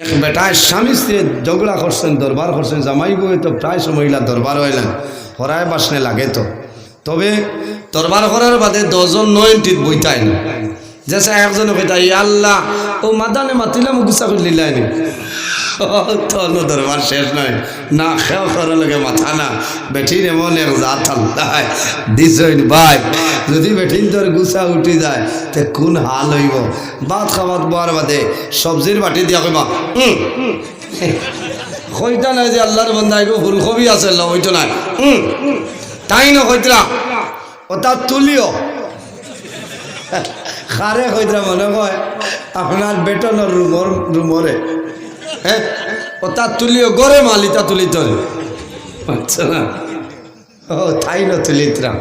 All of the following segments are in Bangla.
এক বেটায় স্বামী স্ত্রী ঝগড়া করছেন, দরবার করছেন, জামাই বউ তো প্রায় মহিলা দরবার হইলেন, হরায় বাসনে লাগে তো। তবে দরবার করার বাদে 10 জন 9 টিত বইতাই না, যেসা একজন কইতাই আল্লাহ ও মাদানে মাতিলাম গুছা করে লিলাইনি তখন দরবার শেষ নয় না, খেয়াল করার লগে মাথা না। বেঠির এমন এক জাত আল্লাহ দিছইন ভাই, যদি বেঠিন তোর গুছা উঠি যায় তে কোন হাল হইব। ভাত খাওয়াত বোয়ার বাদে সবজির বাটি দিয়া কইবা কইতা নাই যে আল্লাহর বন্দা এগো ফুলকপি আছে ল ওইটা নাই তাই না কইতরা ওটা তুলিও খারে কইতরা মনে হয় আপনার বেতনের রুমরে হ্যাঁ ওটা তুলিও গড়ে মালিতা তুলিত আচ্ছা না ও তাই না তুলিতরা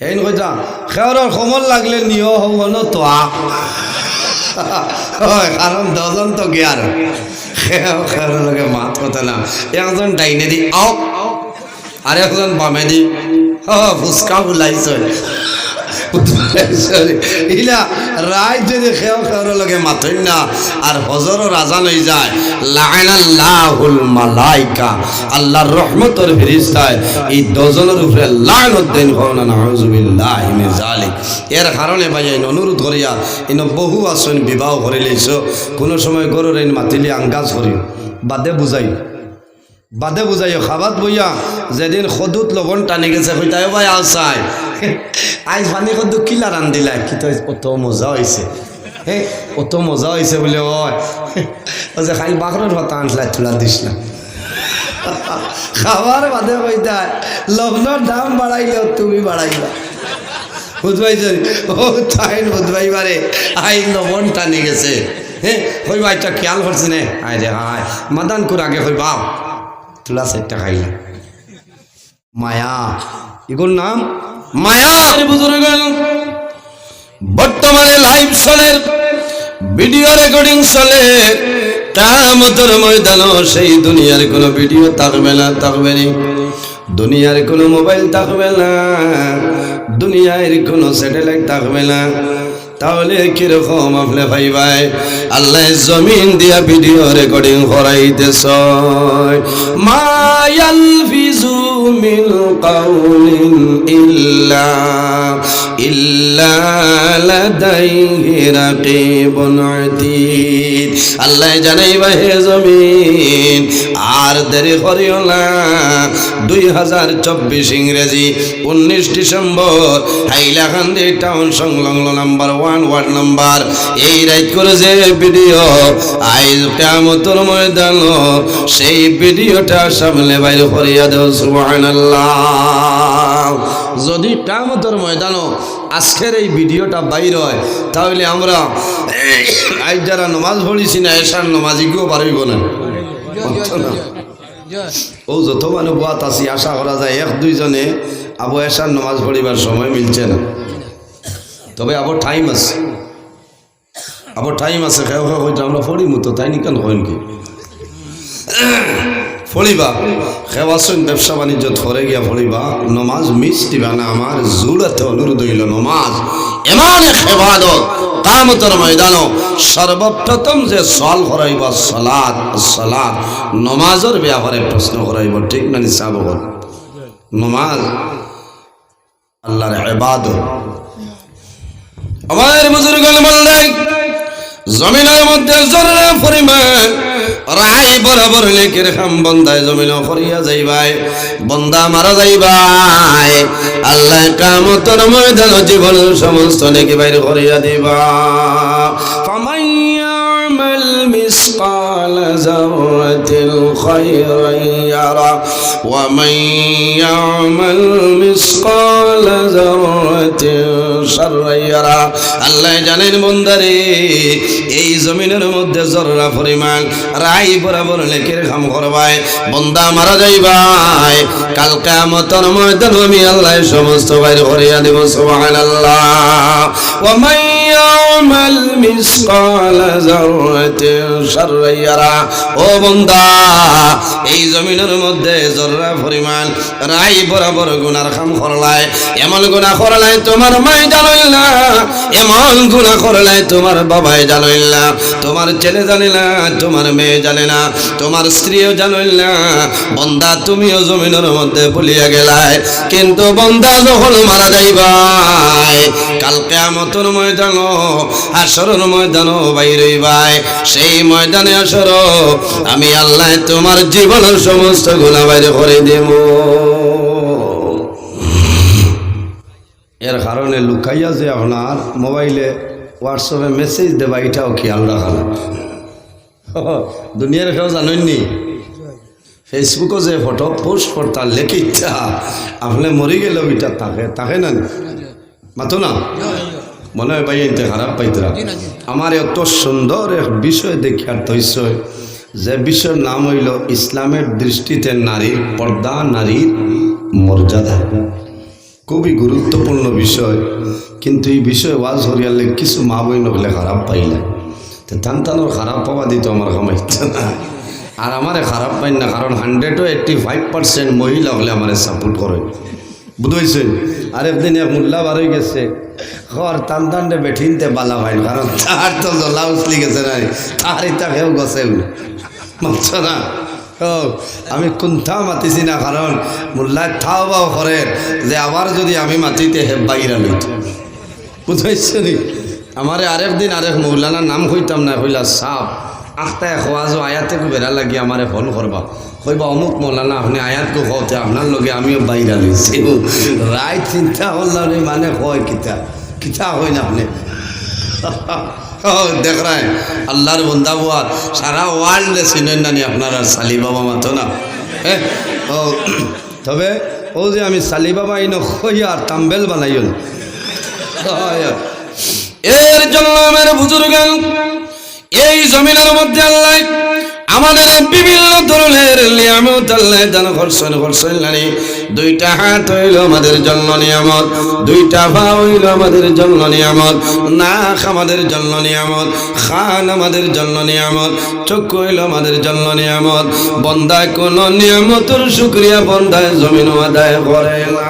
এই কইতা খেয়ার খবর লাগলে নিয় হব না তো কারণ 10 জন তো গিয়ার খেয়ার লগে মাত কথা না, একজন ডাইনে দি আও আর একজন বামে দি ফুচকা বুলাইছে ইলা রায় যদি খেয়ার লগে মাথই না আর হজরও রাজান হয়ে যায় লাআনাল্লাহুল মালাইকা, আল্লাহর রহমতের ফেরেশতায় এই 10 জনের উপরে লানত দেন হন না, নাউযুবিল্লাহি মিন যালিক। এর কারণে ভাই অনুরোধ করিয়া ইন বহু আসন বিবাহ করে লইছো, কোনো সময় গরুর আইন মাতিলি আঙ্গাজ করি বাদে বুঝাইও খাবাত বইয়া যেদিন সদুত লবণ টানি গেছে হইতাই ভাই আসাই আইজ পানি কত কিলা রান দিলা কি তো অত মজা হয়েছে অত মজা হয়েছে বলে ওই যে খালি বাঘরের হতা আনলা তুলা দিস না খাবার বাদে হইতাই লবণের দাম বাড়াইলেও তুমি বাড়াইবা বুঝবাইছেন ও তাই বুঝবাইবারে আই লবণ টানি গেছে হইবা একটা খেয়াল করছি নে আয় রে হায় মাদান করে আগে হইবা তুলা সেটটা খাইলা মায়া, এগুলোর নাম মায়া। বুজুর্গ বর্তমানে লাইভ চলে, ভিডিও রেকর্ডিং চলে, কিয়ামতের ময়দানে সেই দুনিয়ার কোনো ভিডিও থাকবে না, দুনিয়ার কোনো মোবাইল থাকবে না, দুনিয়ার কোনো স্যাটেলাইট থাকবে না। তাহলে কিরকম আপনি ভাই ভাই আল্লাহ জমিন দিয়া ভিডিও রেকর্ডিং করাইতেছ। মা ইয়ালফিজু মিন কাউলিন ইল্লা লাদাইহি রাকিবুন আতীদ। আল্লাহ জানাইবা হে জমিন আর দেরি করিও না, 2024 ইংরেজি 19 ডিসেম্বর হাইলাকান্দি টাউন সংলগ্ন নাম্বার 1 ওয়ার্ড নাম্বার এই রাইট করে যে ভিডিও আইজ কিয়ামতের ময়দান সেই ভিডিওটা সামনে বাইরে করিয়া দাও সুবহানাল্লাহ। যদি কিয়ামতের ময়দান আজকের এই ভিডিওটা বাইর হয় তাহলে আমরা আজ যারা নামাজ পড়িছি না এশার নামাজি কেউ পারইব না। ও যত মানুষ বাত আছি আশা করা যায় 1-2 জনে আবু এশার নামাজ পড়িবার সময় মিলছে না, তবে আবার টাইম আছে খেয়ে হয়তো আমরা পড়ি মতো তাই নি কেন হয় কি ফলিবা খেওয়াছেন ব্যবসা বাণিজ্য ধরে গিয়া ফলিবা, নমাজ মিস দিবা না। আমার জোড়াতে অনুরোধ হইল নমাজ এমন এক ইবাদত কিয়ামতের ময়দানে সর্বপ্রথম যে সওয়াল করাইবা সালাত নমাজের ব্যাপারে প্রশ্ন করাইব, ঠিক না নিসাব? নমাজ আল্লাহর ইবাদত। আমার বুজুর্গগণ বললেন জমিনের মধ্যে জররা পরিমাণ রাই বরাবর নেকের খাম বন্দায় জমিন করিয়া যাইবাই, বন্দা মারা যাইবাই, আল্লাহ কিয়ামতের ময়দানে জীবনের সমস্ত নেকি বাইর করিয়া দিবা। ফামান ইয়ামাল মিসকাল যারাতিল খায়রান ইয়ারা ওয়া মান ইয়ামাল মিসকাল যারাতিন শাররান ইয়ারা। আল্লাহ জানেন বন্দারে এই জমিনের মধ্যে জররা পরিমাণ রাই বরাবর লেখের খাম করবাই, বন্দা মারা যাইবাই, কাল কিয়ামতের ময়দানে আমি আল্লাহ সমস্ত বাইর করিয়া দেব সুবহানাল্লাহ। ওয়া মান ইয়ামাল মিসকাল যারাতিন শাররান ইয়ারা। ও বন্দা এই জমিনের মধ্যে জররা পরিমাণ রাই বরাবর গুনার খাম করলাই, এমন গুনাহ করলাই তোমার ময়দান হইল না, এমন এমন গুনাহ করলে তোমার বাবাই জানেন না, তোমার ছেলে জানে না, তোমার মেয়ে জানে না, তোমার স্ত্রীও জানেন না। বান্দা তুমিও জমিনের মধ্যে ভুলিয়া গেলাই, কিন্তু বান্দা যখন মারা যাইবাই কাল কিয়ামতের ময়দান হাশরের ময়দান বাইরে ভাই, সেই ময়দানে আসর আমি আল্লাহ তোমার জীবনের সমস্ত গুনাহ বাইরে করে দেব। এর কারণে লুকাইয়া যে আপনার মোবাইলে হোয়াটসঅ্যাপে মেসেজ দেবা এটাও খেয়াল রাখা লাগবে। দুনিয়ার কেউ জানেননি ফেসবুকে যে ফটো পোস্ট করতা লেখিচ্ছা আপনি মরি গেলেও এটা থাকে না মাতো না মনে হয় ভাই এতে খারাপ পাইতরা। আমার এত সুন্দর এক বিষয় দেখার তৈস, যে বিষয়ের নাম হইল ইসলামের দৃষ্টিতে নারীর পর্দা, নারীর মর্যাদা। খুবই গুরুত্বপূর্ণ বিষয়, কিন্তু এই বিষয়ে ওয়াজ হরিয়ালে কিছু মা বইন হলে খারাপ পাইলে তো টানটানোর খারাপ পাওয়া দিত আমার কামাইতে না। আর আমারে খারাপ পাই না, কারণ 185% মহিলা হলে আমারে সাপোর্ট করে, বুঝেছেন। আর একদিন এক মোল্লা বার হয়ে গেছে ঘর টান টানটে বেঠিনতে বালা ভাই, কারণ তার তো জলা উচলি গেছে না, তার ইটা খেয়েও গছে মাছ না। আমি কোনটা মাতিছি না, কারণ মোল্লায় থাও বাও করে যে আবার যদি আমি মাতিতে হে বাইরা লইত, বুঝেছেন। আমারে আরেকদিন আরেক মৌলানার নাম হইতাম না, হইলা সাপ আখটায় খোয়াজো আয়াতে বেড়া লাগি আমারে ফোন করবা, কইবা অমুক মৌলানা আপনি আয়াতকে খাওয়াতে আপনার লগে আমিও বাইরা লইছি। রায় চিন্তা করলাম মানে কয় কিতা কিতা হই না আপনি দেখ রায় আল্লাহর বন্দা বুয়া সারা ওয়ার্ল্ডে চিনেন নানি আপনার আর সালি বাবা মাতো না। হ্যাঁ ও তবে ও যে আমি সালি বাবা ইনো হইয়া আর তাম্বেল বানাইও না। এর জন্য আমার বুজুর্গ এই জমিনের মধ্যে আল্লাহ আমাদের বিভিন্ন ধরনের নিয়ামত আল্লাহ দান করছেন নানি। দুইটা হাত হইল আমাদের জন্য নিয়ামত, দুইটা পা হইল আমাদের জন্য নিয়ামত, নাক আমাদের জন্য নিয়ামত, কান আমাদের জন্য নিয়ামত, চক্ষু হইল আমাদের জন্য নিয়ামত। বন্দায় কোন নিয়ামতের শুকরিয়া বন্দায় জমিন আদায় করে না।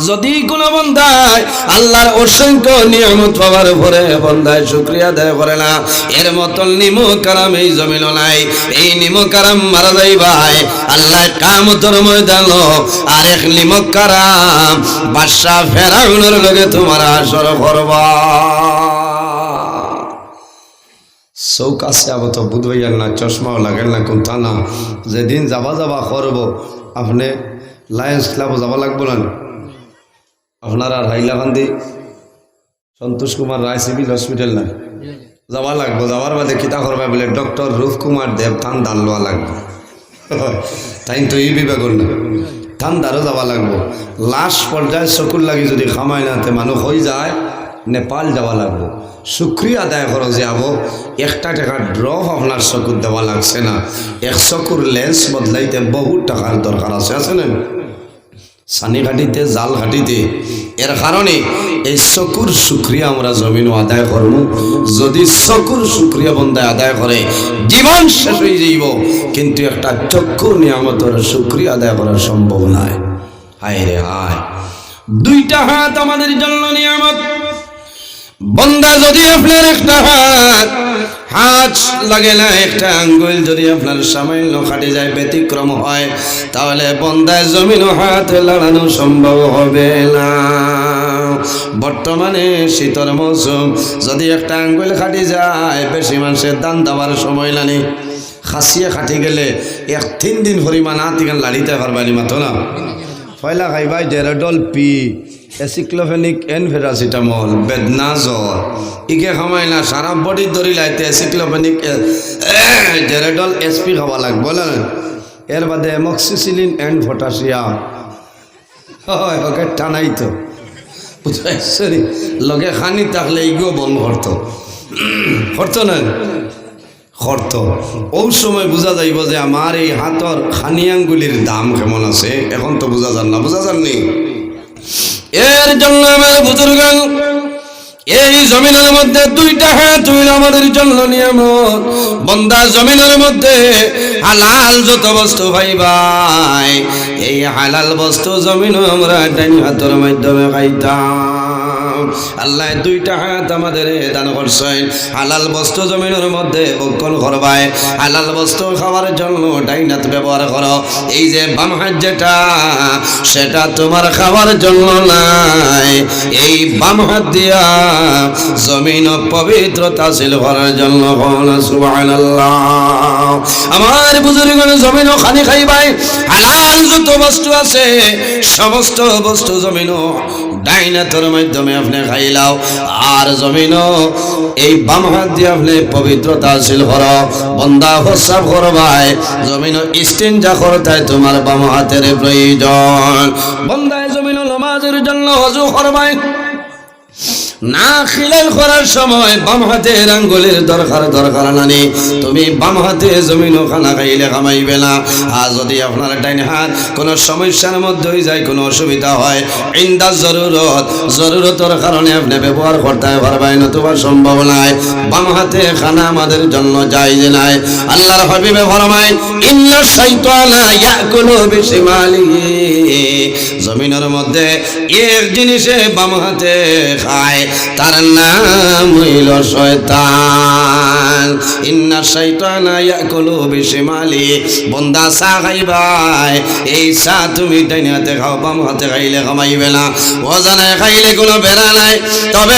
যদি কোনো বন্দায় আল্লাহর অসংখ্য নিয়ামত পাওয়ার পরে বন্দায় শুকরিয়া আদায় করে না, এর মতন নিমক কারাম এই জমিন নাই। এই নিমক কারাম মারা যাই ভাই আল্লাহ কিয়ামতের ময়দান আর এক নিমক কারাম বাদশা ফেরাউনের লগে তোমার আসর করবা। চৌকাছে আবার তো বুধবাইয়ার না, চশমাও লাগেন না, কোনটা না। যেদিন যাবা করবো আপনি লায়ন্স ক্লাবও যাবা লাগবো না আপনার, আর হাইলাকান্দি সন্তোষ কুমার রায় সিভিল হসপিটাল না যাওয়া লাগবো। যাওয়ার বাদে কিতা করবা বলে ডক্টর রূপকুমার দেব থান দান লওয়া লাগবো। তাই তো এই বিবেকর না, থান দারও যাওয়া লাগবো। লাস্ট পর্যায়ে চকুর লাগি যদি খামাই নাতে মানুষ হয়ে যায় নেপাল যাওয়া লাগবো। শুক্রিয়া আদায় করো যে আবো 1 টাকার ড্রপ আপনার চকুর দেওয়া লাগছে না, 1 চকুর লেন্স বদলাইতে বহুত টাকার দরকার আছে না সানি ঘাটিতে জাল ঘাটিতে। এর কারণে এই চকুর শুক্রিয়া আমরা জমিন আদায় করব। যদি চকুর শুক্রিয়া বন্দায় আদায় করে জীবন শেষ হয়ে যাইব, কিন্তু একটা চক্ষুর নিয়ামতের শুক্রিয়া আদায় করা সম্ভব নয়। হায় রে হায়, দুইটা হাত আমাদের জন্য নিয়ামত। বন্দা যদি আপনার একটা হাত লাগে না, একটা আঙ্গুল যদি আপনার সামান্য খাটে যায় ব্যতিক্রম হয়, তাহলে বন্দায় জমিন হাত লাগানো সম্ভব হবে না। বর্তমানে শীতের মৌসুম, যদি একটা আঙ্গুল খাটি যায় বেশি মানুষের দান দেওয়ার সময় লাগে। খাসিয়ে খাটি গেলে 1-3 দিন পরিমাণ আতিকান লাড়িতে পারবানি মাতো না। পয়লা খাইবাই জেরাডল পি, অ্যাসিক্লোফেনিক প্যারাসিটামল, বেদনা জ্বর ইকে খামাই না, সারা বডি ধরি লাইতে অ্যাসিক্লোফেনিক জেরাডল এসপি খাওয়া লাগবে না। এর বাদে অ্যামক্সিসিলিন অ্যান্ড পটাশিয়াম হয় ওকে টানাই তো বুঝাইছি লগে খানি থাকলে ইগো বন্ধ করতো না খরত। ওই সময় বোঝা যাইব যে আমার এই হাতর খানি আঙ্গুলির দাম কেমন আছে। এখন তো বোঝা যান না, বোঝা যাননি। এর জন্য আমার বুজুর্গ এই জমিনের মধ্যে দুইটা হাত হইল আমাদের জন্য নিয়ামত। বন্দা জমিনের মধ্যে হালাল যত বস্তু পাইবাই, এই হালাল বস্তু জমিন আমরা ডাইন হাতের মাধ্যমে খাইতাম। আল্লাহ দুইটা হাত আমাদের দান করছেন হালাল বস্তু জমিনের মধ্যে ভক্ষণ করবাই হালাল বস্তু খাওয়ার জন্য ডাইন হাত ব্যবহার করো এই যে বাম হাত যেটা সেটা তোমার খাওয়ার জন্য নাই এই বাম হাত দিয়া জমিন পবিত্রতা ছিল করার জন্য সুবহানাল্লাহ আমার বুজুর্গগণ জমিন খানি খাইবাই হালাল যত বস্তু আছে সমস্ত বস্তু জমিন ডাইন হাতের মাধ্যমে আপনি খাইলাও আর জমিন এই বাম হাত দিয়ে আপনি পবিত্রতা হাসিল করো বন্দা প্রস্রাব করবাই জমিন ইস্তিনজা করতে তোমার বাম হাতের প্রয়োজন বন্দায় জমিন নামাজের জন্য ওযু করবাই না খিলাল করার সময় বাম হাতের আঙ্গুলের দরকার নানি তুমি বাম হাতে জমিনও খানা খাইলে কামাইবে না আর যদি আপনার ডাইন হাত কোনো সমস্যার মধ্যে হয়ে যায় কোনো অসুবিধা হয় ইন্দা জরুরতের কারণে আপনি ব্যবহার করতে পারবেন নতুবা সম্ভব নাই বাম হাতে খানা আমাদের জন্য জায়েজ নাই আল্লাহর হাবিবে ফরমায় ইন্না শাইতানা ইয়াকুলু বিশিমালিহি জমিনের মধ্যে এক জিনিসে বাম হাতে খায় তার নাম হইল শয়তান ইন্না শাইতানা ইয়াকুলু বিশিমালি বন্দা চা খাইবাই এই চা তুমি ডাইন হাতে খাও বাম হাতে খাইলে কামাইবে না অজানায় খাইলে কোনো বেড়া নাই তবে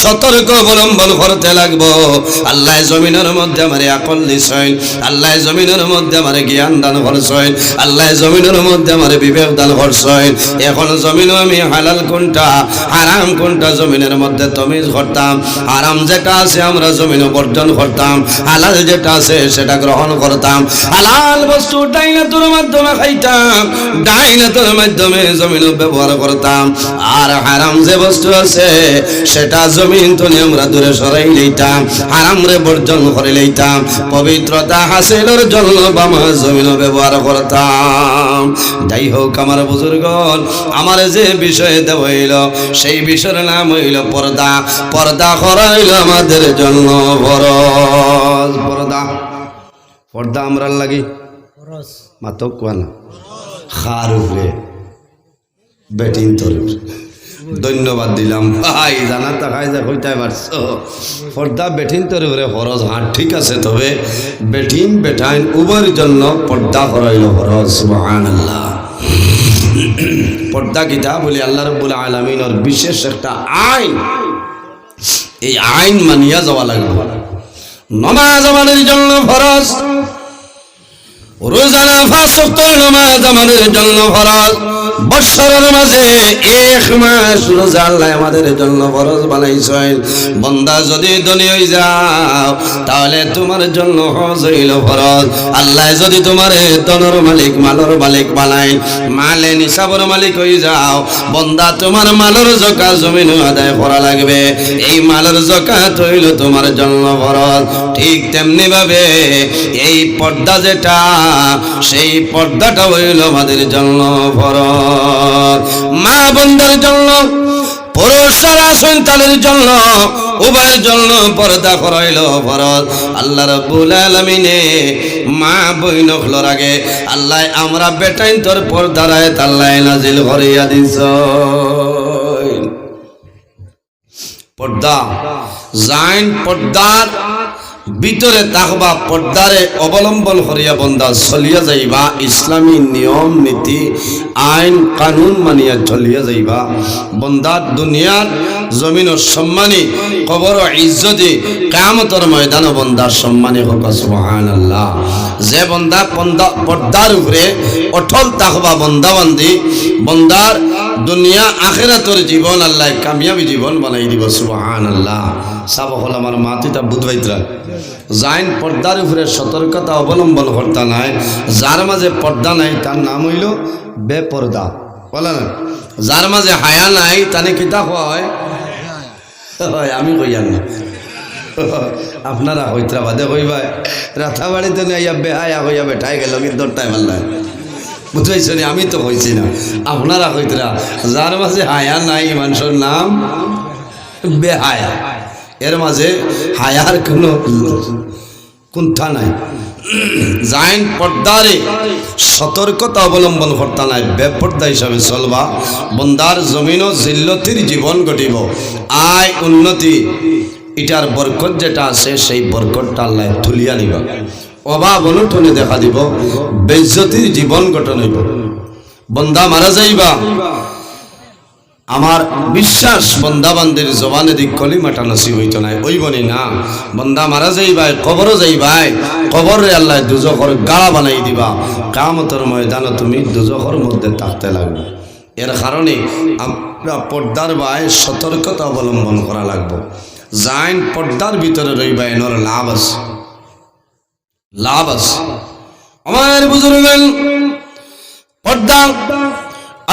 সতর্ক অবলম্বন করতে লাগবো আল্লাহ জমিনের মধ্যে আমারে আকল দিছেন আল্লাহ জমিনের মধ্যে আমারে জ্ঞান দান করছেন আল্লাহ জমিনের মধ্যে আমারে বিবেক দান করছেন এখন জমিন আমি হালাল কোনটা হারাম কোনটা জমিনের মধ্যে তমিজ করতাম হারাম যেটা আছে আমরা জমিন বর্জন করতাম হালাল যেটা আছে সেটা গ্রহণ করতাম হালাল বস্তু ডাইন হাতের মাধ্যমে খাইতাম ডাইন হাতের মাধ্যমে জমিন ব্যবহার করতাম আর হারাম যে বস্তু আছে সেটা জমিন থেকে আমরা দূরে সরাই লইতাম হারাম রে বর্জন করে লইতাম পবিত্রতা হাসিলের জন্য বাম জমিন ব্যবহার করতাম যাই হোক আমার বুজুর্গণ আমার যে বিষয়ে দেওয়া হইল সেই বিষয়ের নাম হইল পর্দা পর্দা করা হইল আমাদের জন্য ফরজ পর্দা আমরা লাগি মাতক কোয়ানা খার উপরে বেটিং তোর ধন্যবাদ দিলাম ভাই জানা তাকাই যা কইতে পারছো পর্দা বেঠিন তোর উপরে ফরজ হ্যাঁ ঠিক আছে তবে বেঠিন বেঠাইন উভয়ের জন্য পর্দা করা হইল ফরজ সুবহানাল্লাহ পর্দা কিতাব বলি আল্লাহ রাব্বুল আলামিনের বিশেষ একটা আইন এই আইন মানিয়া যাওয়া লাগবে নামাজ আমাদের জন্য ফরজ রোজানা 5 ওয়াক্ত নামাজ আমাদের জন্য ফরজ বছরের মাঝে এক মাস রোজা আল্লাহ আমাদের জন্য ফরজ বানাইছেন বান্দা যদি ধনী হয়ে যাও তাহলে তোমার জন্য হজ হইল ফরজ আল্লাহ যদি তোমার ধনের মালিক মালের মালিক বানাই মালে নিসাবের মালিক হয়ে যাও বান্দা তোমার মালের যাকাত জমিন আদায় করা লাগবে এই মালের যাকাত হইল তোমার জন্য ফরজ ঠিক তেমনি ভাবে এই পর্দা যেটা সেই পর্দাটা হইল আমাদের জন্য ফরজ মা বোনদের জন্য পুরুষরা সন্তানের জন্য উভয়ের জন্য পর্দা করাইল ফরজ আল্লাহ রাব্বুল আলামিনে মা বইন হলোর আগে আল্লাহ আমরা বেটাইন তোর পর্দার আয়াত আল্লাহ নাজিল করিয়া দিছ পর্দা জাইন পর্দার ভিতরে তাকবা পর্দারে অবলম্বন করিয়া বন্দা চলিয়া যাইবা ইসলামী নিয়ম নীতি আইন কানুন মানিয়া চলিয়া যাইবা বন্দার দুনিয়ার জমিনের সম্মানী কবর ইজ্জতি কিয়ামতের ময়দানে বন্দার সম্মানী হোক সুবহানাল্লাহ যে বন্দা পর্দার উপরে অটল তাকবা বন্দাবন্দি বন্দার দুনিয়া আখিরাতের জীবন আল্লাহ কামিয়াবি জীবন বানাই দিব সুবহানাল্লাহ সাব হল আমার মাতিটা বুধবাইতরা জাইন পর্দার উপরে সতর্কতা অবলম্বন করতে নাই যার মাঝে পর্দা নাই তার নাম হইল বেপর্দা বলে না যার মাঝে হায়া নাই তানে কিতাব হয় আমি কইয়ার না আপনারা হইতরা বাদে কইবাই রাথা বাড়িতে নিয়ে বেহায়া হইয়া বেঠাই গেল কিন্তু টাইম আল্লাহ বুঝাইছ আমি তো কইছি না আপনারা কইতরা যার মাঝে হায়া নাই মানুষের নাম বেহায়া এর মাঝে হায়ার কুণ্ঠা নাই জাইন পর্দারে সতর্কতা অবলম্বন করতা নাই বেপর্দা হিসাবে চলবা বন্দার জমিনও জিল্লতির জীবন ঘটিব আয় উন্নতি এটার বরকত যেটা আছে সেই বরকতটা আল্লাহ তুলিয়া নিবা অভাব অনটনে দেখা দিব বেজ্জতির জীবন গঠন হইব বন্দা মারা যাইবা আমার বিশ্বাস বন্দাবান্দের জবানে দিক কলিমাটা নসিব হইতো না ওই বনি না বন্দা মারা যাইবাই কবরও যাইবাই কবরে আল্লাহ দুজখর গাড়া বানাই দিবা কিয়ামতের ময়দানে তুমি দুজখর মধ্যে থাকতে লাগবে এর কারণে আমরা পর্দার বাই সতর্কতা অবলম্বন করা লাগবে জাইন পর্দার ভিতরে রইবা এনর লাভ আছে আমার বুজুর্গান পর্দা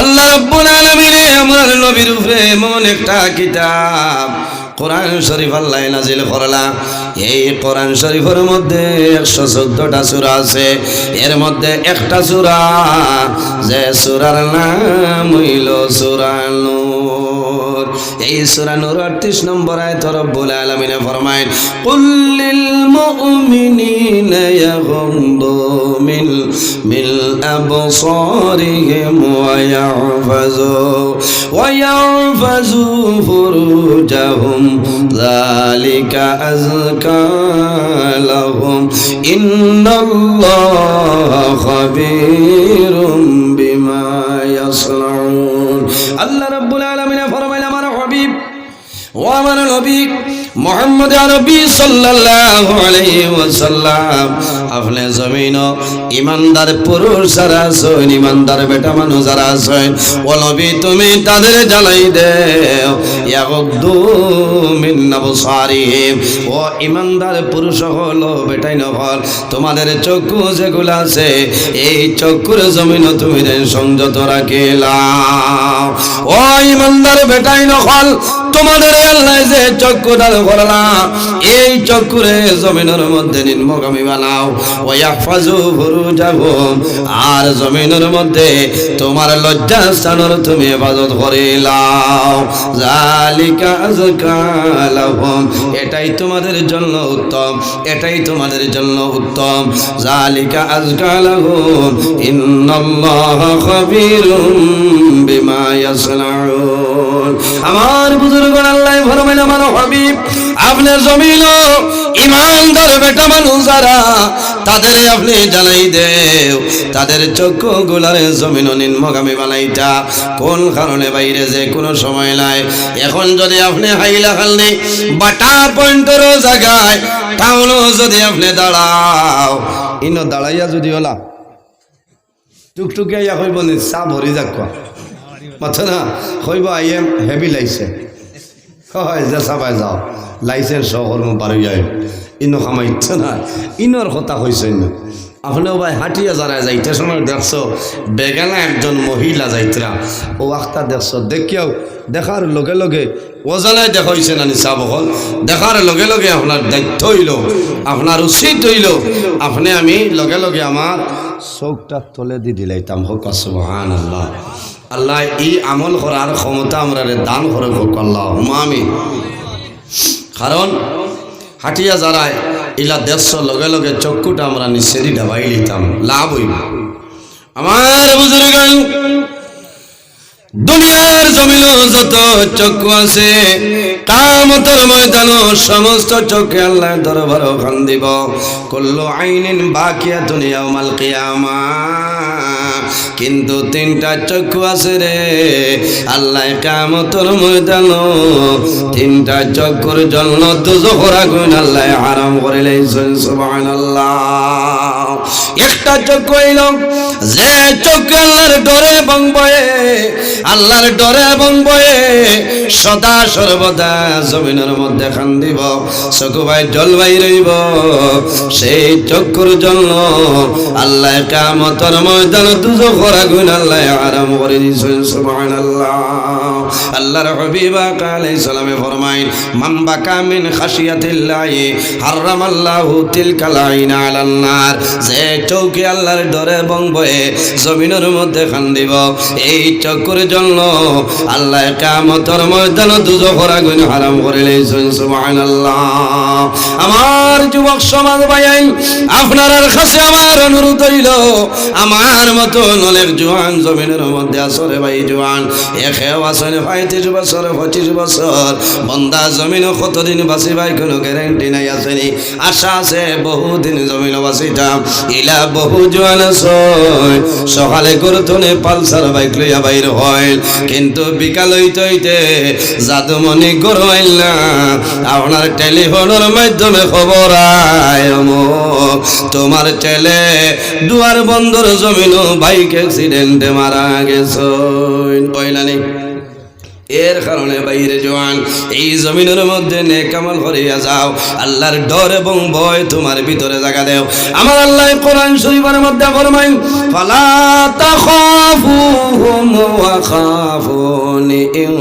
আল্লাহ রাব্বুল আলামিন আমার নবীর উপরে এমন একটা কিতাব কোরআন শরীফ আল্লাহ নাজিল করলা এই কোরআন শরীফের মধ্যে 114টা সূরা আছে এর মধ্যে একটা সূরা যে সূরার নাম হইল সূরা নূর এই সূরা নূর 38 নম্বর আয়াত রব্বুল আলামিন ফরমায় কুল লিল মুমিনিনা ইয়াগুদ্দু মিন আবসারিহিম ওয়া ইয়াহফাযু ফুরুজাহুম যালিকা আযকা লাহুম ইন্নাল্লাহা খাবীরুম বিমা ইয়াসনাউন আল্লাহ রাব্বুল আলামিন ফরমায় আমার হাবিব ও আমার নবী মুহাম্মদ আরবি সাল্লাল্লাহু আলাইহি ওয়াসাল্লাম আপনি জমিন ইমানদার পুরুষ যারা আছেন ইমানদার বেটা মানুষ যারা আছেন ও নবী তুমি তাদের জানাই দেও ইয়াগুদ্দু মিন আবসারিহিম ও ইমানদার পুরুষ হলো বেটাই নহল তোমাদের চক্ষু যেগুলো আছে এই চক্ষুর জমিন তুমি সংযত রাখিলাও ও ইমানদার বেটাই নহল তোমাদের আল্লাহ যে চক্ষু দান করলা এই চক্ষুরে জমিনের মধ্যে নিম্নগামী বানাও ওয়াহফাজু ফুরুজাহুম আর জমিনের মধ্যে তোমার লজ্জাস্থানের তুমি হেফাজত করিলাও যালিকা আযকা লাহুম এটাই তোমাদের জন্য উত্তম এটাই তোমাদের জন্য উত্তম যালিকা আযকা লাহুম ইন্নাল্লাহা খাবীরুম বিমা ইয়াসনাউন আমার বুজুর্গগণ আল্লাহ ফরমায় আমার হাবিব আপনার জমিন ইমানদার বেটা মানুষ যারা তাদের আপনি জানাই দেও তাদের চক্ষু গুলার জমিন নিম্নগামী বানাইতা কোন কারণে বাইরে যে কোনো সময় নাই এখন যদি আপনি হাইলা খালনি বাটা পয়েন্টের জায়গায় টাউনও যদি আপনি দাঁড়াও ইনো দাঁড়াইয়া যদি ওলা টুকটুকে ইয়া কইব নি চা ভরি যাক মাথা না কইব আই এম হেভি লাইসেন্স হয় যে সবাই যাও লাইসেন্স সহকর্ম পারি যায় ইনো খামাই ইচ্ছা না ইনোর কথা কইছে না আপনিও ভাই হাঁটিয়া যারা যাইতে সময় দেখছো বেগানা একজন মহিলা যাইতরা ও আখতা দেখছো দেখিয়াও দেখার লগে লগে ওজানায় দেখাইছে না নিশা বহল দেখার লগে লগে আপনার দায়িত্ব হইল আপনার উচিত হইল আপনি আমি লগে লগে আমার চোখটা তলে দি দিলাইতাম হোক সুবহানাল্লাহ আল্লাহ এই আমল করার ক্ষমতা আমরা দান করে হোক আল্লাহ আমিন কারণ হাটিয়া যারা ইলা দেড়শো লগে লগে চক্ষুটা আমরা নিঃসেরি ঢাবাই লিতাম লাভ হইব আমার বুজুর্গান দুনিয়ার জমিন যত চক্ষু আছে কিয়ামতের ময়দানে সমস্ত চোখে আল্লাহ দরবার খান দিব কুল্লু আইনিন বাকিয়াতুন ইয়াউমাল কিয়ামাহ কিন্তু তিনটা চক্ষু আছে রে আল্লাহ কিয়ামতের ময়দানে তিনটা চক্ষুর জন্য দুজখের আগুন আল্লাহ হারাম করে লাইছেন সুবহানাল্লাহ একটা চক্ষু হইল যে চক্ষু আল্লাহর ডরে এবং ভয়ে আল্লাহর ডরে এবং ভয়ে সদা সর্বদা জমিনের মধ্যে খান দিব চক্ষু ভাই জলবাই রইব সেই চক্ষুর জন্য আল্লাহ কিয়ামতের ময়দানে দুজখের আগুন আল্লাহ হারাম করে দিয়েছেন সুবহানাল্লাহ আল্লাহর হাবিব আলাইহিস সালামে ফরমায় মান বাকা মিন খাশিয়াতিল্লাহি হারামাল্লাহু তিলকাল আইনা আলান নার যে চৌকি আল্লাহর ডরে এবং ভয়ে জমিনের মধ্যে খান্দিব। এই চক্কর জন্য আল্লাহ কিয়ামতের ময়দানে দুজখের আগুন হারাম করে লইছেন। সুবহানাল্লাহ। আমার যুবক সমাজ ভাই, আপনার কাছে আমার অনুরোধ হইল, আমার মতন অনেক জোয়ান জমিনের মধ্যে আসরে ভাই, জোয়ান একেও আসলে 35 বছর 25 বছর বন্দা জমিন কতদিন বাঁচি ভাই কোনো গ্যারেন্টি নাই আসেনি। আশা আছে বহুদিন জমিন বাঁচিতাম। ইলা বহু জোয়ান আছে সকালে করতনে পালসার বাইক লইয়া বাইর হয়, কিন্তু বিকাল হইতে হইতে জাদুমণি গরমাইল না, আপনার টেলিফোনের মাধ্যমে খবর আয় তোমার ছেলে দুয়ার বন্দর জমিন বাইক অ্যাক্সিডেন্টে মারা গেছে। কইলানি এর কারণে বাইরে জওয়ান এই জমিনের মধ্যে নেক আমল করিয়া যাও, আল্লাহর ডর এবং ভয় তোমার ভিতরে জায়গা দেও। আমার আল্লাহ কোরআন শরীফের মধ্যে ফরমায়, ফালা তাখাফুহুম ওয়া খাফুনি ইন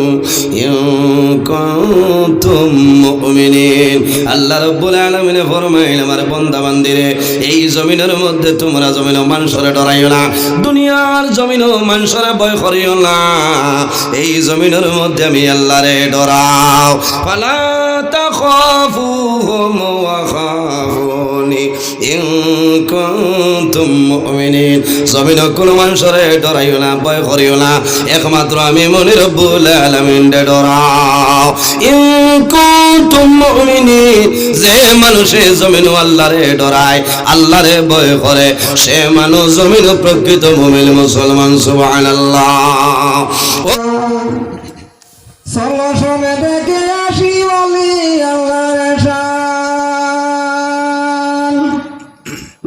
কুনতুম মুমিনিন। আল্লাহ রাব্বুল আলামিন ফরমায়, আমার বান্দা বান্দিরে এই জমিনের মধ্যে তোমরা জমিন মানুষের ডরাইও না, দুনিয়ার জমিন মানুষের ভয় করিও না, এই জমিনের মধ্যে আমি আল্লাহরে ডরাও। ফালা তাখাফুহুম ওয়া খাফুনি ইন কুনতুম মুমিনিন। জমিন কোন মানুষরে ডরাইও না, ভয় করিও না, একমাত্র আমি মনি রব্বুল আলামিন রে ডরাও। ইন কুনতুম মুমিনিন, যে মানুষে জমিন আল্লাহরে ডরায়, আল্লাহরে ভয় করে, সে মানুষ জমিন প্রকৃত মুমিন মুসলমান। সুবহানাল্লাহ। সঙ্গে দেখে আসি বলি আল্লাহর শান।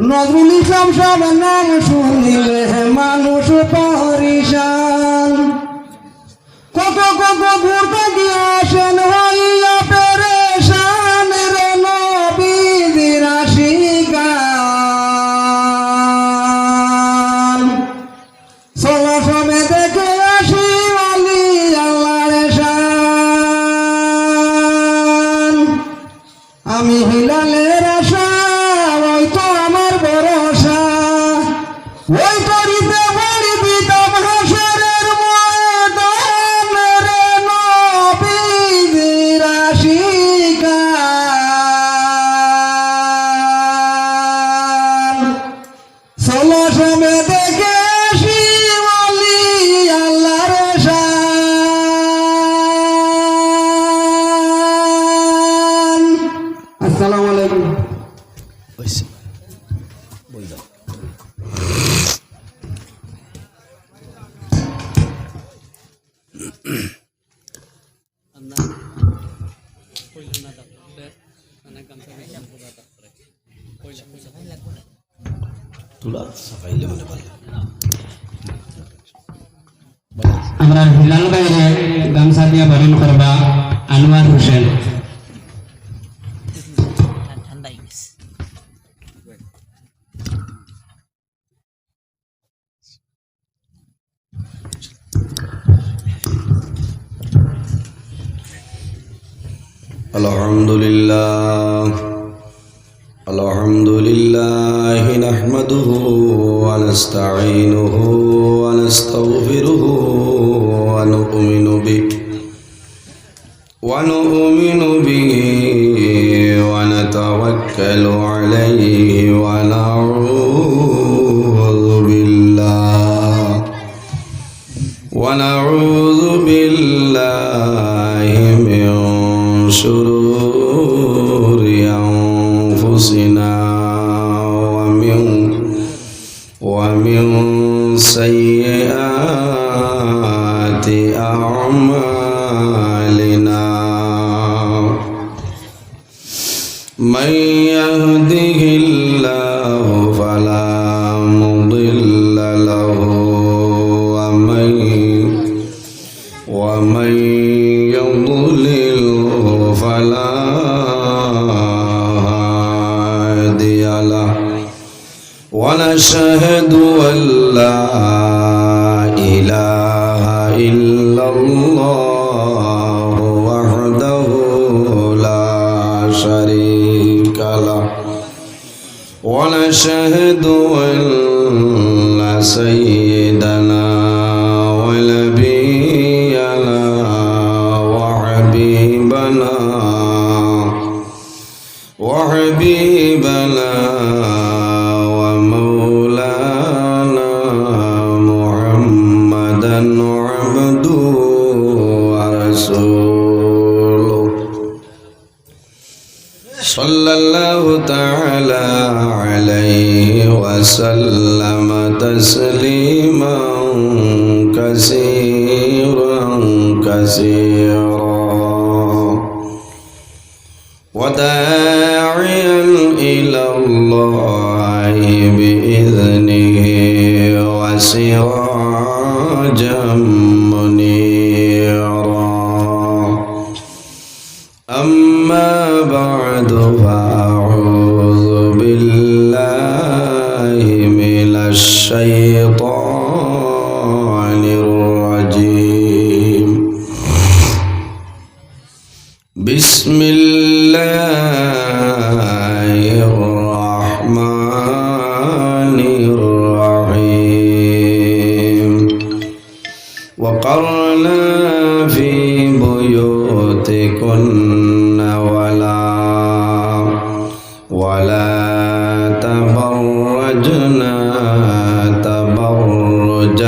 নজরুল ইসলাম সাহেবের নাম শুনিলে মানুষ পরিশান। কত কত ঘুরতে গিয়ে আসেন হইয়া পেরেশান, রে নবীজির আশিকান। সঙ্গে দেখে আসি বলি আল্লাহর শান। আমি হিলালের আশা, ওই তো আমার ভরসা, ওই তরিতে বাড়ি দিতাম হাসরের ময়দান, রে নবীজির আশিকান। সঙ্গে দেখে আসি বলি আল্লাহর শান। আসসালামু আলাইকুম। আমরা হিলাল বাইরে গামছা দিয়া বরণ করবা আনোয়ার হোসেন। আলহামদুলিল্লাহ আলহামদুলিল্লাহ নাহমাদুহু ওয়া নাস্তাঈনুহু ওয়া নাস্তাগফিরুহু ওয়া নু'মিনু বিহি ওয়া নাতাওয়াক্কালু আলাইহি ওয়া নাউযু বিল্লাহি মিন শুরুরি আনফুসিনা ওয়া মিন সাইয়্যাতি আ'মালিনা। মান ইয়াহদিহিল্লাহু ফালা মুদিল্লা লাহু ওয়া মান يضلله فلا هادي له ونشهد أن لا إله إلا الله وحده لا شريك له ونشهد أن سيدنا ونبينا وحبيبنا ومولانا محمدا عبده ورسوله صلى الله تعالى عليه وسلم تسليما كثيرا كثيرا وداعيا إلى الله بإذنه وسراجا منيرا أما بعد فأعوذ بالله من الشيطان الرجيم بسم الله الرحمن الرحيم وقرنا في بيوتكن ولا تبرجنا تبرج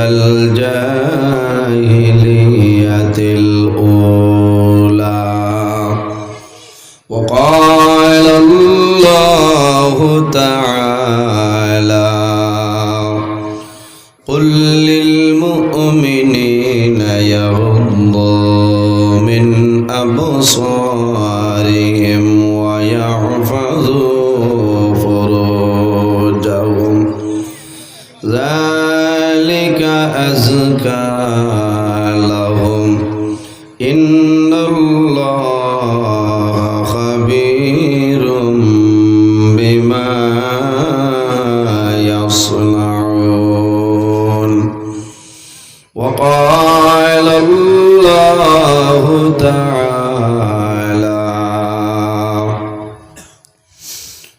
الجاهلية الأولى وقال الله تعالى قل للمؤمنين يغضوا من أبصارهم ويحفظوا فروجهم ذلك أزكى لهم إن الله خبير بما يصنعون وقال الله تعالى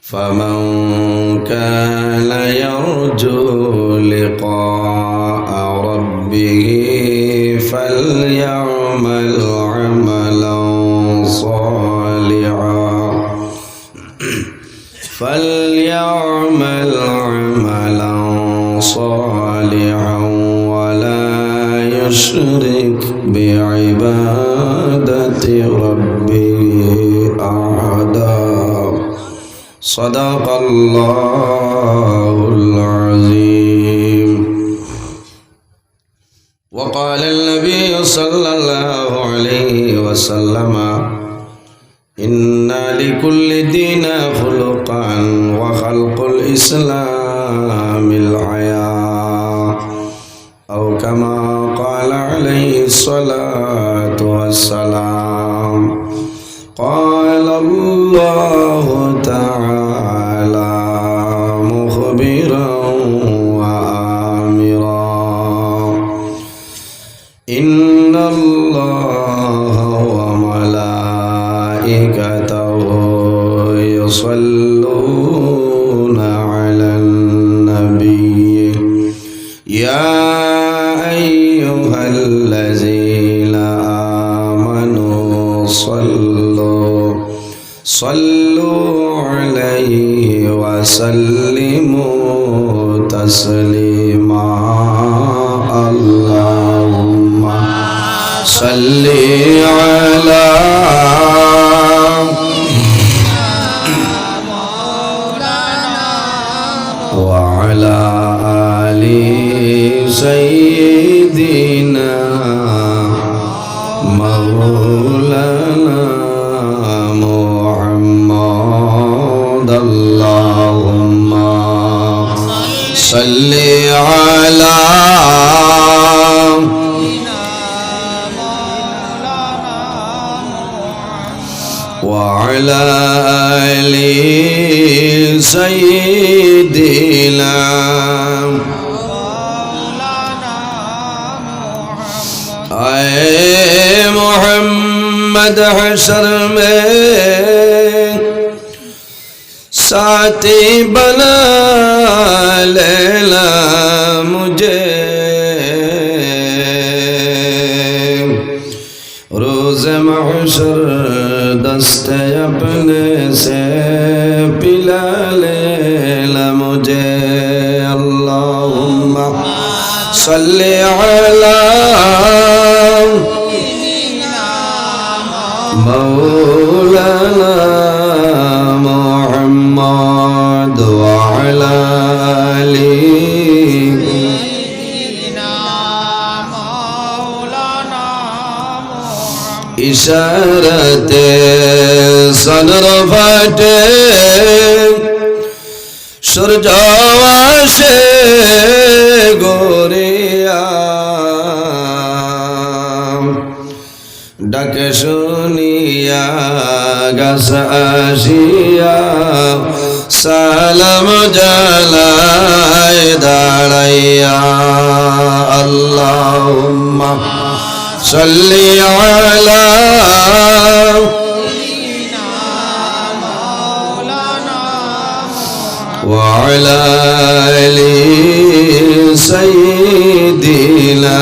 فمن كان يرجو لقاء ربه فليعمل عملا صالحا ولا يشرك بعبادة ربه أحدا صدق الله العظيم وقال النبي صلى الله عليه وسلم إن لكل دين خلقا وخلق الإسلام الحياة أو كما قال عليه الصلاة والسلام قال الله تعالى مخبرا وآمرا إن الله وملائكته يصلون على النبي يا أيها الذين آمنوا صلوا عليه وسلموا تسليما اللهم صل على وعلى آل سيدنا مولانا محمد اللهم صل على وعلى آل سيدنا اے محمد حشر میں साथी बना लेना मुझे रोज़ महशर दस्ते अपने से पिला लेना मुझे अल्लाहुम्मा सल्ली अला मौलाना मुहम्मद व अला आली इशारते सनर फाटे सूरज आशे गोरिया ডাকে শুনিয়া গাছ আসিয়া সালাম জানায় দাঁড়াইয়া আল্লাহুম্মা সাল্লি আলা ওয়া আলা আলি সাইয়্যিদিনা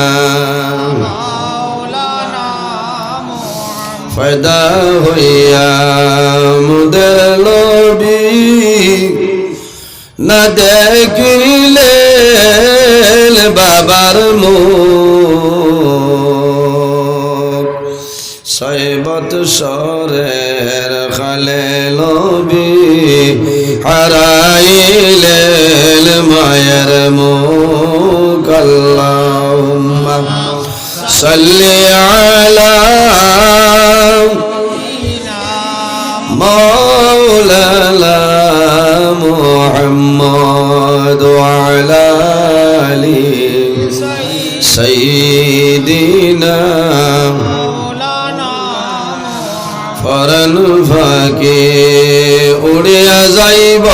ফয়দা হইয়া মুদের নবী না দেখিলে বাবার মুখ 6 বৎসরের খালে নবী হারাইলেন মায়ের মুখ আল্লাহুম্মা সাল্লি আলা مولانا محمد وعلى آله سيدنا ফরন ফাঁকে উড়িয়া যাইব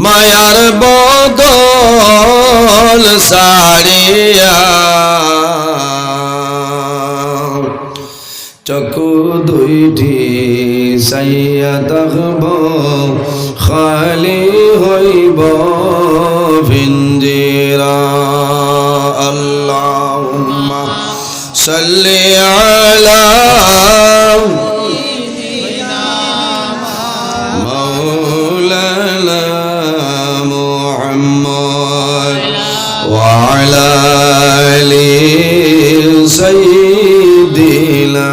মায়ার বদল সারিয়া চকু দুইটি সাইয়া তখব খালি হইব ভিঞ্জিরা আল্লাহুম্মা সাল্লি আলা মাওলানা মুহাম্মদ ওয়া আলা আলি সাইয়্যিদিনা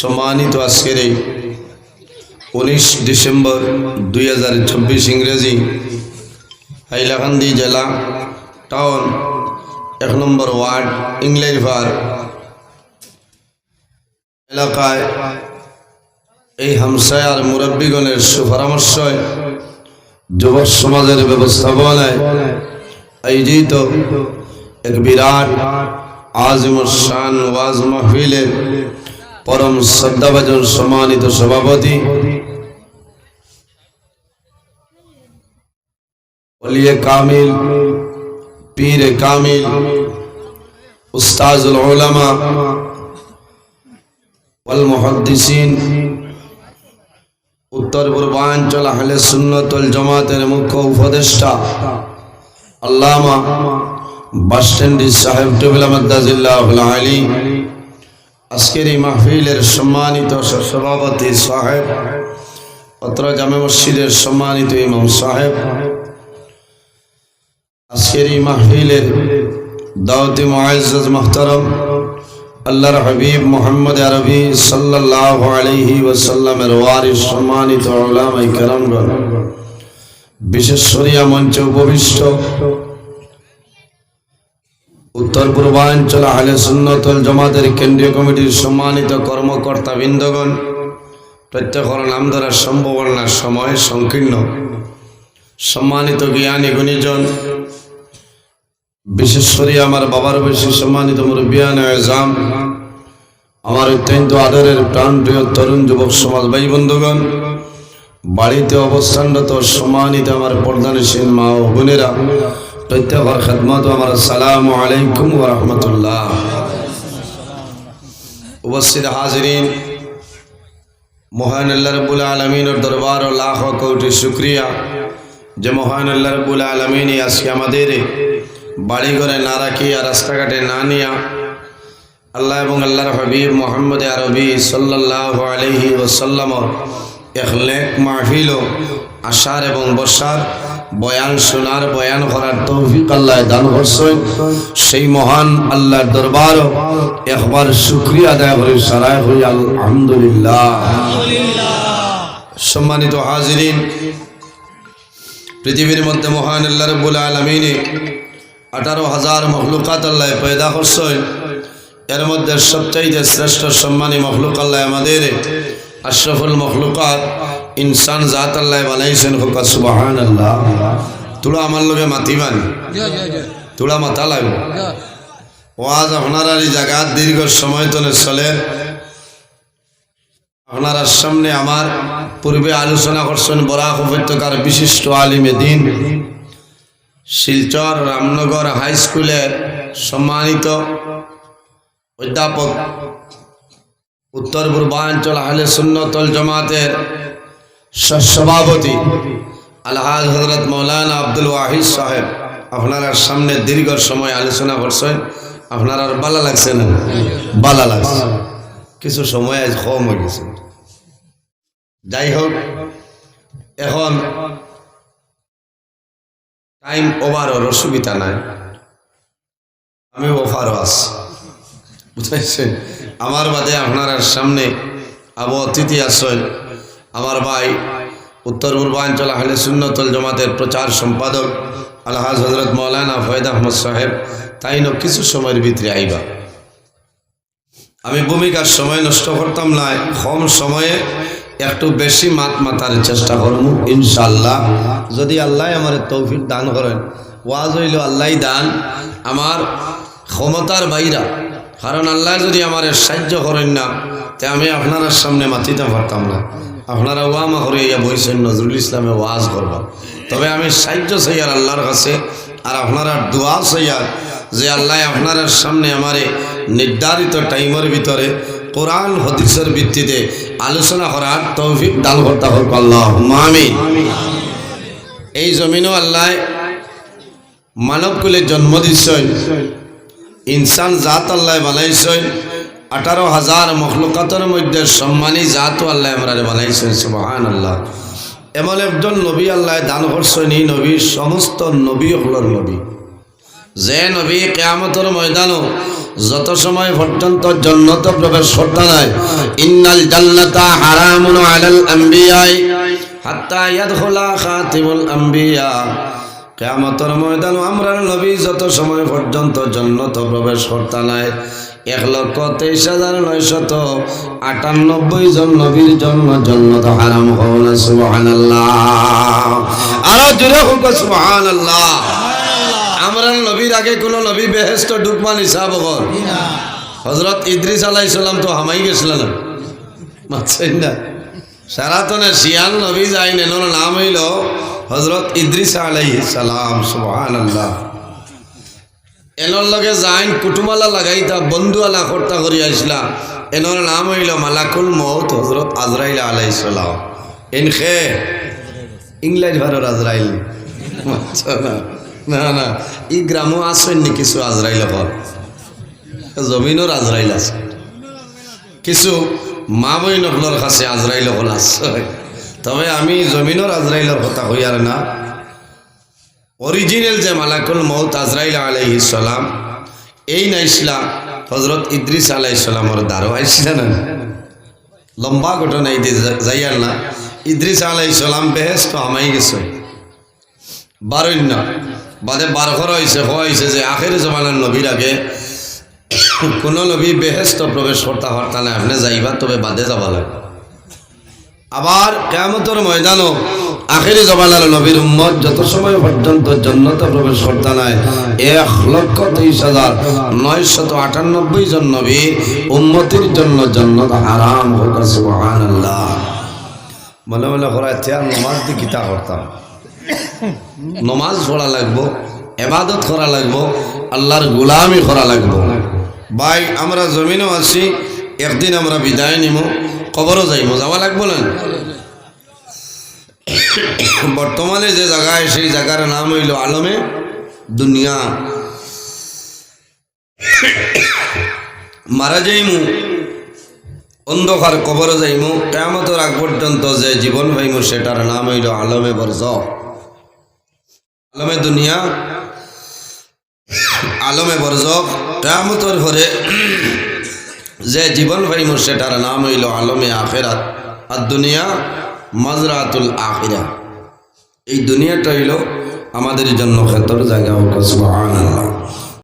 সম্মানিত আজকের এই 19 ডিসেম্বর 2026 ইংরেজি হাইলাকান্দি জেলা টাউন 1 নম্বর ওয়ার্ড ইংলেরিভার এলাকায় এই হামসায়ার মুরব্বীগণের সুপরামর্শে যুবক সমাজের ব্যবস্থাপনায় আয়োজিত এক বিরাট আজিমুশান ওয়াজ মাহফিলের পরম শ্রদ্ধাভাজন সম্মানিত সভাপতি ওলিয়ে কামিল পীরে কামিল উস্তাজুল উলামা ওয়াল মুহাদ্দিসিন উত্তর পূর্বাঞ্চল আহলে সুন্নাত ওয়াল জামাতের মুখ্য উপদেষ্টা আল্লামা বাসস্ট্যান্ডি সাহেব টেবিলা মাদ্দাজিল্লাহুল আলী আজকের এই মাহফিলের সম্মানিত সভাপতি সাহেব অত্র জামে মসজিদের সম্মানিত ইমাম সাহেব আজকের এই মাহফিলের দাওয়াতি মুআজ্জাজ মুহতারাম আল্লাহর হাবিব মুহাম্মদ আরবি সাল্লাল্লাহু আলাইহি ওয়াসাল্লামের ওয়ারিস সম্মানিত উলামায়ে কেরামগণ বিশেষ শরিয়া মঞ্চে উপবিষ্ট উত্তর পূর্বাঞ্চল আহলে সুন্নাত ওয়াল জামাতের কেন্দ্রীয় কমিটির সম্মানিত কর্মকর্তা বৃন্দগণ প্রত্যেকের নাম ধরা সম্ভব না, সময় সংকীর্ণ। সম্মানিত জ্ঞানী গুণীজন, বিশেষ করে আমার বাবার বেশি সম্মানিত মুরব্বিয়ান আযম, আমার অত্যন্ত আদরের প্রাণপ্রিয় তরুণ যুবক সমাজ ভাই বন্ধুগণ, বাড়িতে অবস্থানরত সম্মানিত আমার পর্দানশীল মা ও বোনেরা, প্রত্যেকের খেদমত আমার আসসালামু আলাইকুম ওয়া রাহমাতুল্লাহ। উপস্থিত হাজিরিন, মহান আল্লাহ রাব্বুল আলামিনের দরবার ও লাখ কোটি শুকরিয়া যে মহান আল্লাহ রাব্বুল আলামিন আজকে আমাদের বাড়ি ঘরে না রাখিয়া রাস্তাঘাটে না নিয়া আল্লাহ এবং আল্লাহর হাবিব মুহাম্মদ আরবি সাল্লাল্লাহু আলাইহি ওয়াসাল্লামর এক নেক মাহফিল আশার এবং বসার বয়ান শোনার বয়ান করার তৌফিক আল্লাহ দান করছেন। সেই মহান আল্লাহর দরবার একবার শুকরিয়া আদায় করে সারায় হই আলহামদুলিল্লাহ। সম্মানিত হাজিরিন, পৃথিবীর মধ্যে মহান আল্লাহ রাব্বুল আলামিন 18,000 মখলুকাত আল্লাহ পয়দা করছেন। এর মধ্যে সবচাইতে শ্রেষ্ঠ সম্মানী মখলুক আল্লাহ আমাদের আশরাফুল মখলুকাত ইনসান জাত আল্লাহ বানাইছেন। হোকা সুবহানাল্লাহ। তোরা আমার লগে মাতিবানি, তোরা মাথা লাগবে। ওয়াজ আপনারা এই জায়গা দীর্ঘ সময় ধরে চলে। আপনার সামনে আমার পূর্বে আলোচনা করছেন বরাক উপত্যকার বিশিষ্ট আলিমে দিন, শিলচর রামনগর হাই স্কুলের সম্মানিত অধ্যাপক, উত্তর পূর্বাঞ্চল আহলে সুন্নাত ওয়াল জামাতের সভাপতি আলহাজ হযরত মৌলানা আব্দুল ওয়াহিদ সাহেব আপনার সামনে দীর্ঘ সময় আলোচনা করছেন। আপনার আর ভালো লাগছে না? ভালো লাগছে। কিছু সময় আজ কম হয়ে গেছে। যাই হোক, এখন টাইম ওভার অসুবিধা নাই, আমি ওভারও আছি, বুঝাইছেন? আমার বাদে আপনার সামনে আবু অতিথি আসেন আমার ভাই উত্তর পূর্বাঞ্চল আহলে সুন্নাত ওয়াল জামাতের প্রচার সম্পাদক আলহাজ হযরত মৌলানা ফয়েদ আহমদ সাহেব। তাই না কিছু সময়ের ভিতরে আইবা। আমি ভূমিকার সময় নষ্ট করতাম না, কম সময়ে একটু বেশি মাতার চেষ্টা করব ইনশাআল্লাহ, যদি আল্লাহ আমার তৌফিক দান করেন। ওয়াজ হইল আল্লাহ দান, আমার ক্ষমতার বাইরা। কারণ আল্লাহ যদি আমার সাহায্য করেন না, তে আমি আপনার সামনে মাতিতে পারতাম না। আপনারা ওয়ামা করে ইয়া বইছেন নজরুল ইসলামে ওয়াজ করবা, তবে আমি সাহায্য চাই আর আল্লাহর কাছে, আর আপনারা দোয়া চাই আর যে আল্লাহ আপনার সামনে আমারে নির্ধারিত টাইমের ভিতরে কোরআন হাদিসের ভিত্তিতে আলোচনা করার তৌফিক দান করতে হোক আল্লাহুম্মা আমিন। এই জমিনও আল্লাহ মানবকুলে জন্ম দিচ্ছেন, ইনসান জাত আল্লাহ বানাইছেন। 18,000 মখলুকাতের মধ্যে সম্মানী জাতও আল্লাহ আমরা বানাইছেন। সুবহানাল্লাহ। এমন একজন নবী আল্লাহ দান করছেন, এই নবী সমস্ত নবী হলর নবী, যে নবী কিয়ামতের ময়দানও যত সময় পর্যন্ত জান্নাত প্রবেশ করতে নাই। ইন্নাল জান্নাতা হারামুন আলাল আম্বিয়া হাত্তা ইয়াদখুলা খাতিমুল আম্বিয়া। কিয়ামতের ময়দানও আমরা নবী যত সময় পর্যন্ত জান্নাত প্রবেশ করতে নাই, 1,23,998 জন নবীর জন্য জান্নাত হারাম হল। সুবহানাল্লাহ। আর জোরে হোক সুবহানাল্লাহ। আমরা নবীর আগে কোন নবী বেহেশত ঢুকমান হিসাব কর। হযরত ইদ্রিস আলাইহিস সালাম তো হামাই গেছিল না, মানছেন না? সারাতনে শিয়াল নবী যাইন, এর নাম হইল হযরত ইদ্রিস আলাইহিস সালাম। সুবহানাল্লাহ। এনর লগে যাইন কুটুমালা লাগাইতা বন্ধুয়ালা কর্তা করি আসলা, এনর নাম হইল মালাকুল মউত হযরত আজরাইল আলাইহিস সালাম। ইনখে ইংলিশ ভারত আজরাইল না না, এই গ্রামও আসেন নি কিছু আজরাইল হল, জমিনের আজরাইল আছে, কিছু মা বই নকলর কাছে আজরাইল হল আছে। তবে আমি জমিনের আজরাইলের কথা কই আর না, অরিজিনাল যে মালাকুল মউত আজরাইল আলাইহিস সালাম, এই নাইসলা হযরত ইদ্রিস আলাইহিস সালামের দ্বারা আইসলা না। লম্বা ঘটনা এই যাইয়ার না। ইদ্রিস আলাইহিস সালাম বেহেশত হামাই গেছে, বারণ্য বাদে বার করা হয়েছে যে আখের জমানার নবীর আগে কোন নবী বেহেশত প্রবেশ করতে পারতা না, আপনি যাইবা তবে বাদে যাবা লাগে। আবার কিয়ামতের ময়দানও আখেরি জমানার নবীর উম্মত যত সময় পর্যন্ত জান্নাতে প্রবেশ করতে নাই, 1,23,998 জন নবী উম্মতের জন্য জান্নাত হারাম হোক। সুবহানাল্লাহ। মনে মনে করা নমাজ দিয়ে কিতা করতাম, নমাজ পড়া লাগবো, ইবাদত করা লাগবো, আল্লাহর গোলামি করা লাগবো। ভাই আমরা জমিনও আছি, একদিন আমরা বিদায় নিব, কবরও যাইব, যাওয়া লাগবো না? বর্তমানে যে জায়গায়, সেই জায়গার নাম হইল আলমে দুনিয়া। মারা যাইমু, অন্ধকার কবর যাইমু, কিয়ামতের আগ পর্যন্ত যে জীবন পাইমু সেটার নাম হইল আলমে বরজখ। আলমে দুনিয়া, আলমে বরজখ। কিয়ামতের পরে যে জীবন পাইমু সেটার নাম হইল আলমে আখিরাত। আর দুনিয়া মাজরাতুল আখিরা। এই দুনিয়াটা হইল আমাদের জন্য খেতর জায়গা। সুবহানাল্লাহ।